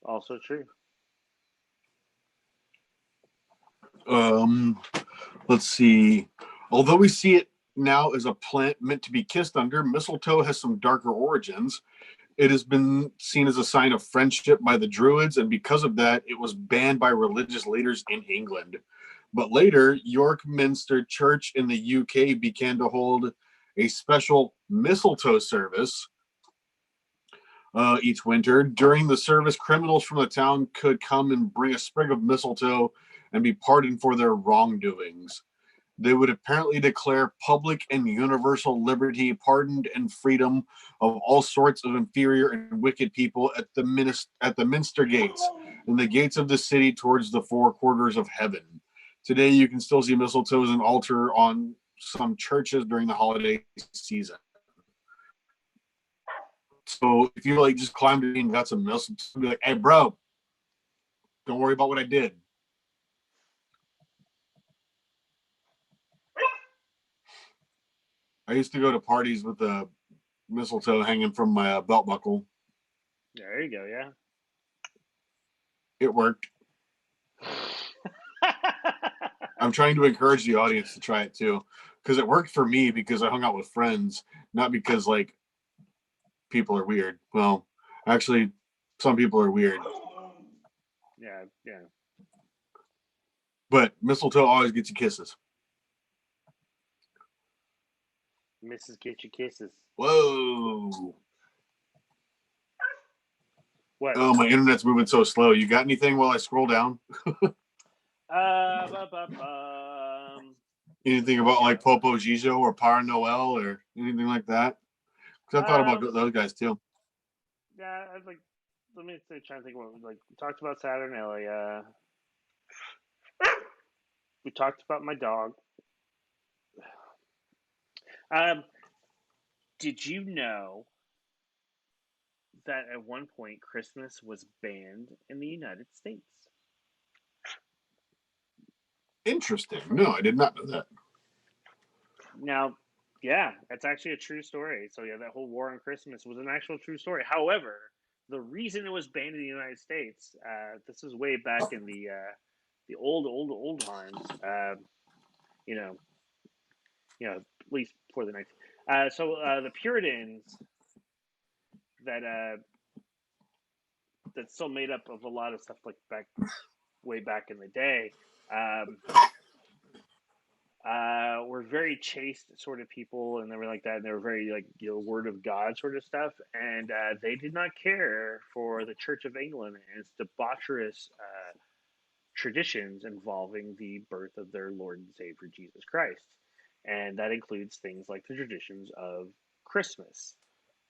Also true.
Um, let's see. Although we see it now as a plant meant to be kissed under, mistletoe has some darker origins. It has been seen as a sign of friendship by the Druids, and because of that, it was banned by religious leaders in England. But later, York Minster Church in the UK began to hold a special mistletoe service each winter. During the service, criminals from the town could come and bring a sprig of mistletoe and be pardoned for their wrongdoings. They would apparently declare public and universal liberty, pardon, and freedom of all sorts of inferior and wicked people at the Minster gates and the gates of the city towards the four quarters of heaven. Today, you can still see mistletoe as an altar on some churches during the holiday season. So if you like just climbed in and got some mistletoe, be like, "Hey, bro, don't worry about what I did." I used to go to parties with a mistletoe hanging from my belt buckle.
There you go. Yeah.
It worked. I'm trying to encourage the audience to try it too, because it worked for me because I hung out with friends, not because like people are weird. Well, actually, some people are weird,
Yeah. Yeah.
but mistletoe always gets you kisses.
Mrs. Get Your Kisses.
Whoa!
What?
Oh, my internet's moving so slow. You got anything while I scroll down?
Ba, ba, ba.
Anything about like Popo Gijo or Par Noel or anything like that? Because I thought about those guys too.
Yeah, I was like, let me try to think what like we talked about Saturnalia. We talked about my dog. Um, did you know that at one point Christmas was banned in the United States?
Interesting. No, I did not know that.
Now, yeah, that's actually a true story. So yeah, that whole war on Christmas was an actual true story. However, the reason it was banned in the United States, this is way back in the old times. You know, at least before the 19th. So the Puritans that that's still made up of a lot of stuff like way back in the day. Um, were very chaste sort of people and everything like that. And they were very like word of God sort of stuff, and they did not care for the Church of England and its debaucherous traditions involving the birth of their Lord and Savior Jesus Christ, and that includes things like the traditions of Christmas,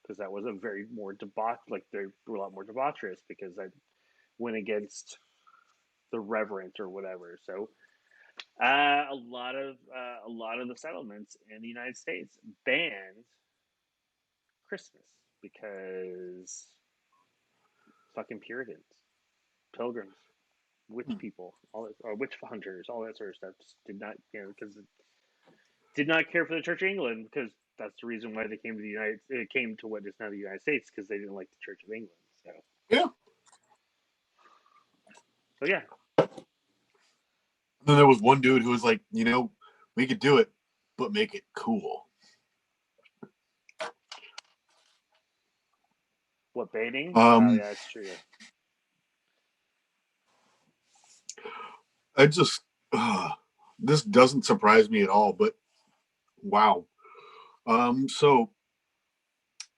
because that was a very more like they were a lot more debaucherous because that went against the reverent or whatever. So a lot of the settlements in the United States banned Christmas because fucking Puritans, Pilgrims, witch people, all that, or witch hunters, all that sort of stuff just did not, because it did not care for the Church of England, because that's the reason why they came to the United. It came to what is now the United States because they didn't like the Church of England. So
Yeah.
so yeah,
Then there was one dude who was like, we could do it, but make it cool.
what baiting? Oh yeah, it's true.
I just this doesn't surprise me at all, but wow. So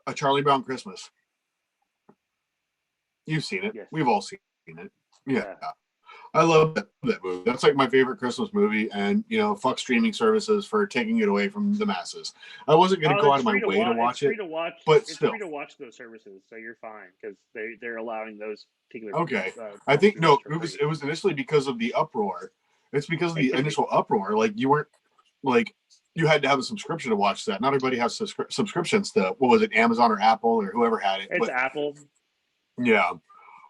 a Charlie Brown Christmas. You've seen it.
Yes.
We've all seen it. Yeah.
Yeah.
I love that movie. That's like my favorite Christmas movie, and fuck streaming services for taking it away from the masses. I wasn't going to go out of my way to watch it, but
it's
still.
free to watch those services, so you're fine because they're allowing those particular.
Okay, I think no, it was initially because of the uproar. It's because of the initial uproar. Like you weren't like you had to have a subscription to watch that. Not everybody has subscriptions to what was it, Amazon or Apple or whoever had it.
It's Apple.
Yeah.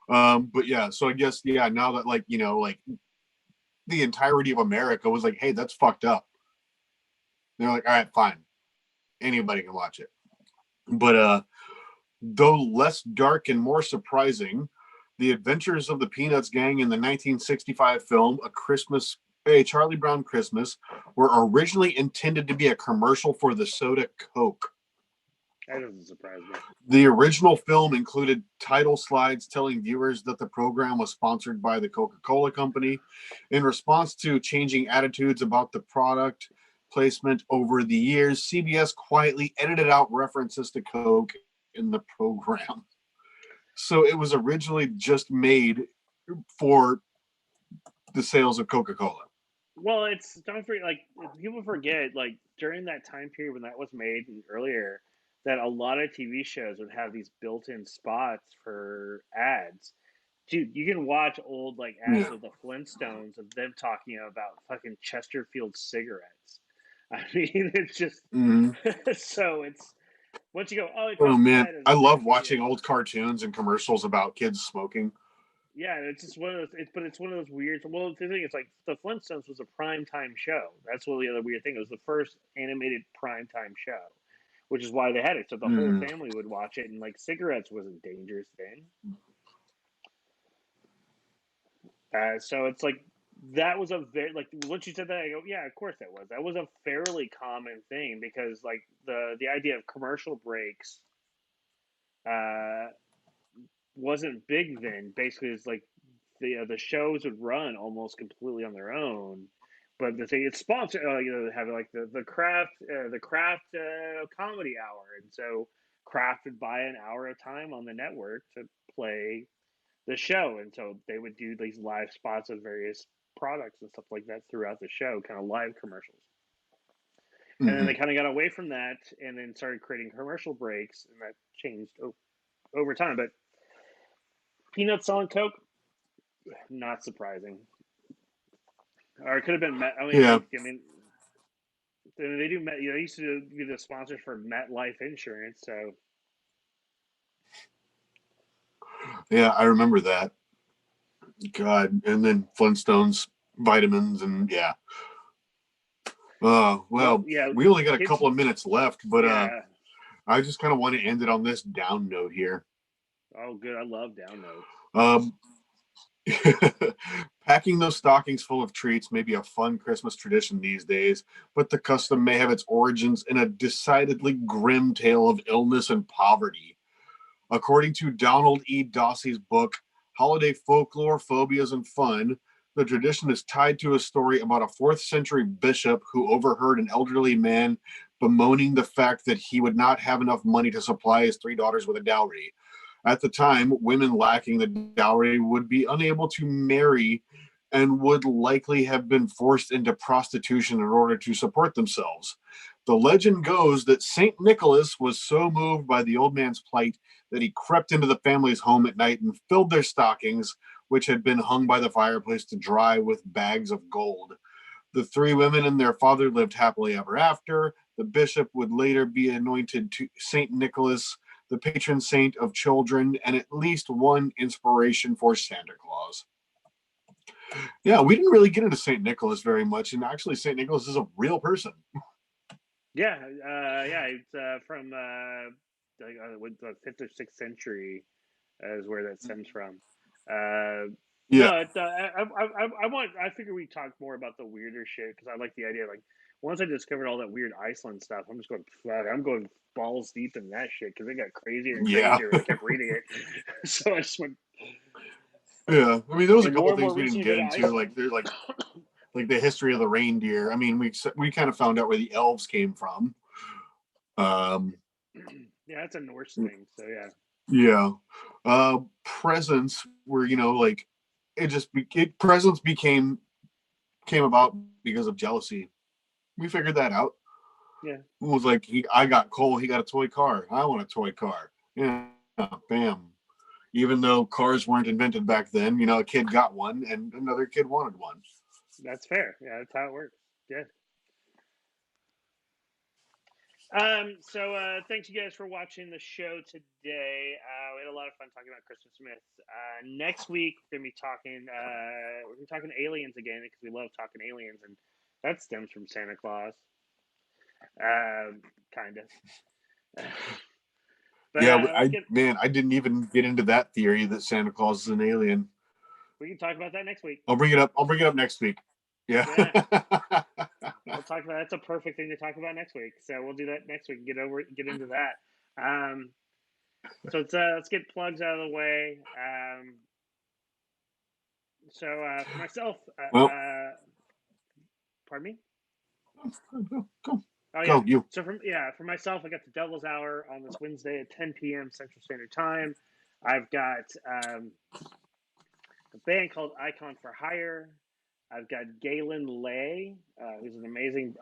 But yeah, so I guess now that like the entirety of America was like, hey, that's fucked up. They're like, all right, fine. Anybody can watch it. But though less dark and more surprising, the adventures of the Peanuts gang in the 1965 film A Charlie Brown Christmas were originally intended to be a commercial for the soda Coke.
That doesn't surprise me.
The original film included title slides telling viewers that the program was sponsored by the Coca-Cola Company. In response to changing attitudes about the product placement over the years, CBS quietly edited out references to Coke in the program. So it was originally just made for the sales of Coca-Cola.
Well, it's don't forget, like people forget, like during that time period when that was made and earlier, that a lot of TV shows would have these built-in spots for ads. Dude, you can watch old like ads
Yeah.
of the Flintstones of them talking about fucking Chesterfield cigarettes. I mean, it's just
Mhm.
so it's once you go, oh, it
Oh
comes with
man,
that. It's
I love
actually
watching old cartoons and commercials about kids smoking.
yeah, it's just one of those. But it's one of those weird. Well, the thing is, like the Flintstones was a prime time show. That's what the other weird thing. It was the first animated prime time show, which is why they had it. So the whole
Mm.
family would watch it, and like cigarettes was a dangerous thing. So it's like that was a very like once you said that, I go, yeah, of course that was. That was a fairly common thing because like the idea of commercial breaks uh, wasn't big then. Basically, it's like the shows would run almost completely on their own. But the thing it's sponsored, they have like the craft comedy hour, and so Kraft would buy an hour of time on the network to play the show, and so they would do these live spots of various products and stuff like that throughout the show, kind of live commercials. And then they
Hmm.
kind of got away from that, and then started creating commercial breaks, and that changed over time. But peanuts on Coke, not surprising. Or it could have been Met. I mean,
Yeah,
they do. Met, they used to be the sponsors for MetLife Insurance. So
yeah, I remember that. God, and then Flintstones, vitamins, and yeah.
well,
Well,
yeah,
we only got a
kids.
couple of minutes left, but
Yeah.
I just kind of want to end it on this down note here.
Oh, good. I love down notes.
Um, Packing those stockings full of treats may be a fun Christmas tradition these days, but the custom may have its origins in a decidedly grim tale of illness and poverty. According to Donald E. Dossey's book, Holiday Folklore, Phobias, and Fun, the tradition is tied to a story about a 4th century bishop who overheard an elderly man bemoaning the fact that he would not have enough money to supply his 3 daughters with a dowry. At the time, women lacking the dowry would be unable to marry and would likely have been forced into prostitution in order to support themselves. The legend goes that St. Nicholas was so moved by the old man's plight that he crept into the family's home at night and filled their stockings, which had been hung by the fireplace, to dry with bags of gold. The 3 women and their father lived happily ever after. The bishop would later be anointed to St. Nicholas, the patron saint of children, and at least one inspiration for Santa Claus. Yeah, we didn't really get into St. Nicholas very much, and actually, St. Nicholas is a real person.
Yeah, yeah. It's from like the 5th or 6th century is where that stems from.
Yeah.
No, I want. I figure we talk more about the weirder shit because I like the idea. Like once I discovered all that weird Iceland stuff, I'm just going. Fuck, I'm going balls deep in that shit because it got crazier and
Yeah.
crazier. I kept reading it, so I just went.
Yeah. I mean, there was a
And more
couple
and more
things we didn't
research
get
into
into, like
Iceland.
there's like the history of the reindeer. I mean, we kind of found out where the elves came from. Um,
Yeah, that's a Norse thing. So yeah.
yeah. Presents were, like presents came about because of jealousy. We figured that out.
Yeah,
It was like I got Cole, he got a toy car. I want a toy car. Yeah, bam. Even though cars weren't invented back then, a kid got one and another kid wanted one.
that's fair. Yeah, that's how it works. Yeah. So thanks you guys for watching the show today. We had a lot of fun talking about Christmas myths. Next week we're gonna be talking aliens again because we love talking aliens, and that stems from Santa Claus, kind of. But
Yeah,
let's get
I didn't even get into that theory that Santa Claus is an alien.
we can talk about that next week.
I'll bring it up. I'll bring it up next week. Yeah.
Yeah, we'll talk about that's a perfect thing to talk about next week. So we'll do that next week. Get into that. Um, so let's get plugs out of the way. So for myself,
Well,
pardon me.
go,
Oh yeah.
go, you.
So for myself, I got the Devil's Hour on this Wednesday at 10 p.m. Central Standard Time. I've got a band called Icon for Hire I've got Galen Lay, who's an amazing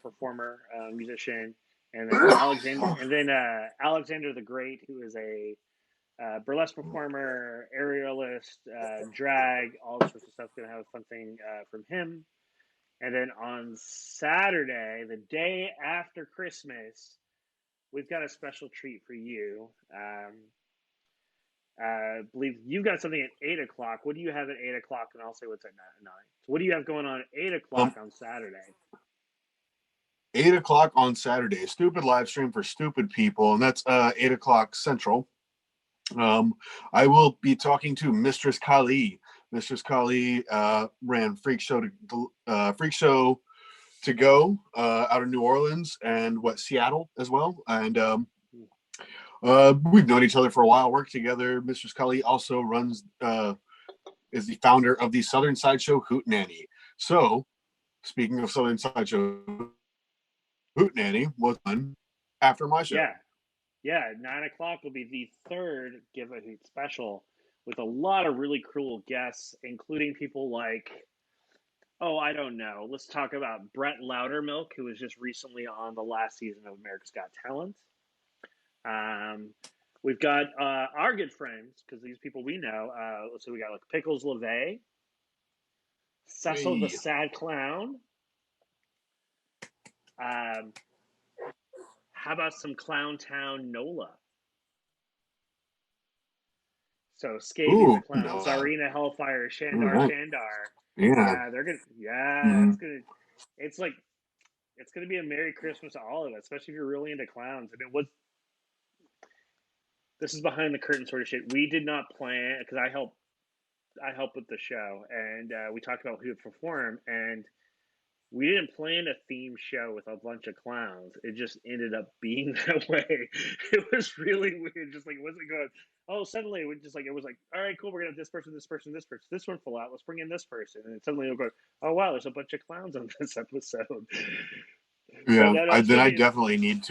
performer, musician, and then Alexander the Great, who is a burlesque performer, aerialist, drag, all sorts of stuff. Gonna have a fun thing from him. And then on Saturday, the day after Christmas, we've got a special treat for you. I believe you've got something at 8 o'clock. What do you have at 8 o'clock? And I'll say what's at 9. So what do you have going on at 8 o'clock
Um,
on Saturday?
8 o'clock on Saturday. Stupid live stream for stupid people, and that's 8 o'clock Central. Um, I will be talking to Mistress Kali. Mistress Kali ran Freak Show to go out of New Orleans and Seattle as well. And we've known each other for a while, worked together. Mistress Kali also is the founder of the Southern Sideshow Hoot Nanny. So, speaking of Southern Sideshow Hoot Nanny, was done after my show.
Yeah, yeah. 9 o'clock will be the third Give a Hoot special with a lot of really cool guests, including people like, oh, I don't know. Let's talk about Brett Loudermilk, who was just recently on the last season of America's Got Talent. Um, we've got our good friends, because these people we know. So we got like Pickles LeVay, Cecil the
Hey.
Sad Clown. Um, how about some Clown Town Nola? So Scabies the
Ooh,
Clown,
no.
Czarina Hellfire,
All
Shandar
right.
Shandar.
Yeah.
Yeah, they're good. Yeah,
Mm.
it's like, it's gonna be a Merry Christmas to all of us, especially if you're really into clowns. I mean, what this is behind the curtain sort of shit. We did not plan because I help with the show, and we talked about who would perform, and we didn't plan a theme show with a bunch of clowns. It just ended up being that way. It was really weird. Just like it wasn't going. Oh, suddenly we just like it was like, all right, cool. We're gonna have this person, this person, this person. This one fell out. Let's bring in this person, and then suddenly we'll go. Oh wow, there's a bunch of clowns on this episode. But
Yeah.
no, no,
I
it's
then
gonna
I
be.
definitely need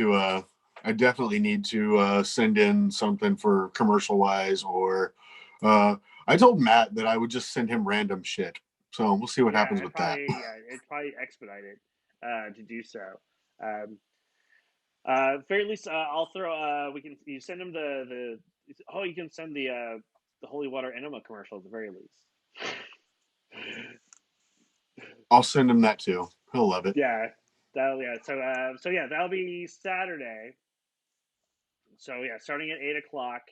to send in something for commercial wise or I told Matt that I would just send him random shit. So we'll see what
Yeah,
happens with that.
it'd probably expedite it to do so. Um, very least, I'll throw. We can you send him oh, you can send the holy water enema commercial at the very least.
I'll send him that too. He'll love it.
Yeah, that'll yeah. So yeah, that'll be Saturday. So yeah, starting at 8 o'clock.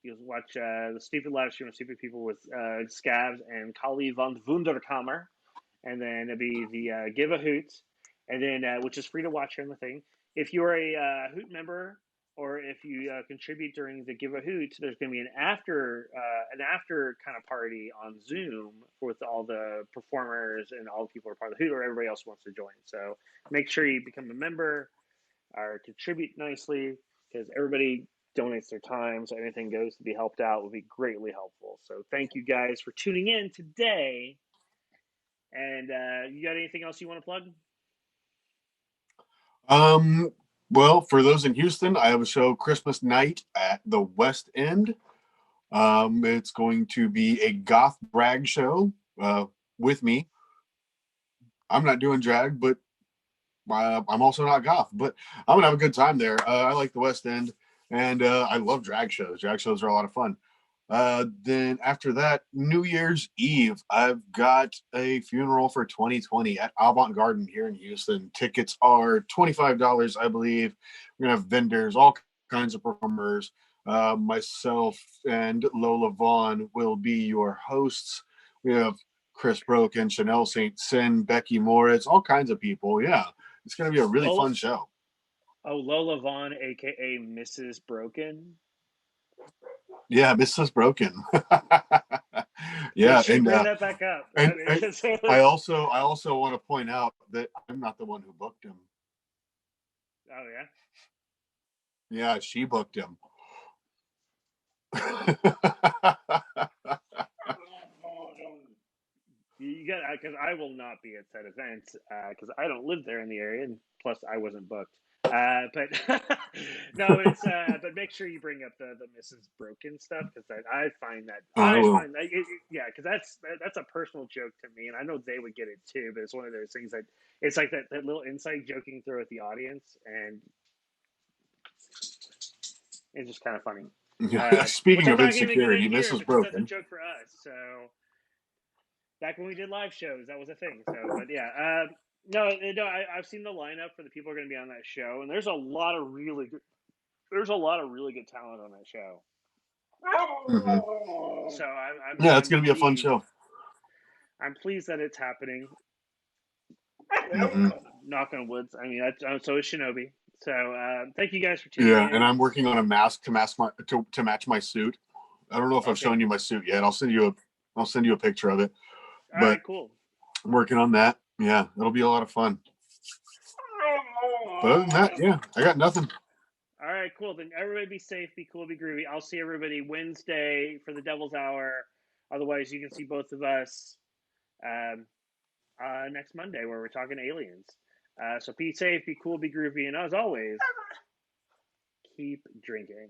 You'll watch the stupid live stream of stupid people with Scabs and Kali von Wunderkammer, and then it'll be the Give a Hoot, and then which is free to watch here in the thing. If you're a Hoot member or if you contribute during the Give a Hoot, there's going to be an after kind of party on Zoom with all the performers and all the people who are part of the Hoot or everybody else who wants to join. So make sure you become a member or contribute nicely because everybody donates their time, so anything goes to be helped out would be greatly helpful. So thank you guys for tuning in today. And you got anything else you want to plug?
Um, well, for those in Houston, I have a show Christmas night at the West End. It's going to be a goth drag show with me. I'm not doing drag, but I'm also not goth, but I'm gonna have a good time there. I like the West End, and I love drag shows. Drag shows are a lot of fun. Then after that, New Year's Eve, I've got a funeral for 2020 at Avant Garden here in Houston. Tickets are $25, I believe. We're gonna have vendors, all kinds of performers. Myself and Lola Vaughn will be your hosts. We have Chris Broken, Chanel St. Sin, Becky Moritz, all kinds of people. Yeah, it's going to be a really
Lola,
fun show.
oh, Lola Vaughn, aka Mrs. Broken.
Yeah, Mrs. Broken.
Good
Yeah,
shit. Bring that back up.
and I also want to point out that I'm not the one who booked him.
Oh yeah.
Yeah, she booked him.
You got because I will not be at said event because I don't live there in the area, and plus I wasn't booked. But no, but it's but make sure you bring up the Mrs. Broken stuff because I find that
Oh, I will.
yeah, because that's a personal joke to me, and I know they would get it too. But it's one of those things that it's like that little inside joking through with the audience, and it's just kind of funny. Which
Speaking
I'm
of
not even gonna
insecurity,
hear
Mrs.
because that's a
Broken.
joke for us. So back when we did live shows, that was a thing. So, but yeah, no, I've seen the lineup for the people who are going to be on that show, and there's a lot of really good talent on that show.
Hmm.
So
Yeah, it's going to be a fun show.
I'm pleased that it's happening.
Hmm.
Knock on wood. I mean, so is Shinobi. So thank you guys for tuning
Yeah, and
in.
I'm working on a mask to match my suit. I don't know if I've
Okay.
shown you my suit yet. I'll send you a picture of it.
All right.
But
Cool.
I'm working on that. Yeah, it'll be a lot of fun. But other than that, yeah, I got nothing.
All right. Cool. Then everybody be safe, be cool, be groovy. I'll see everybody Wednesday for the Devil's Hour. Otherwise, you can see both of us um, next Monday where we're talking aliens. So be safe, be cool, be groovy, and as always, keep drinking.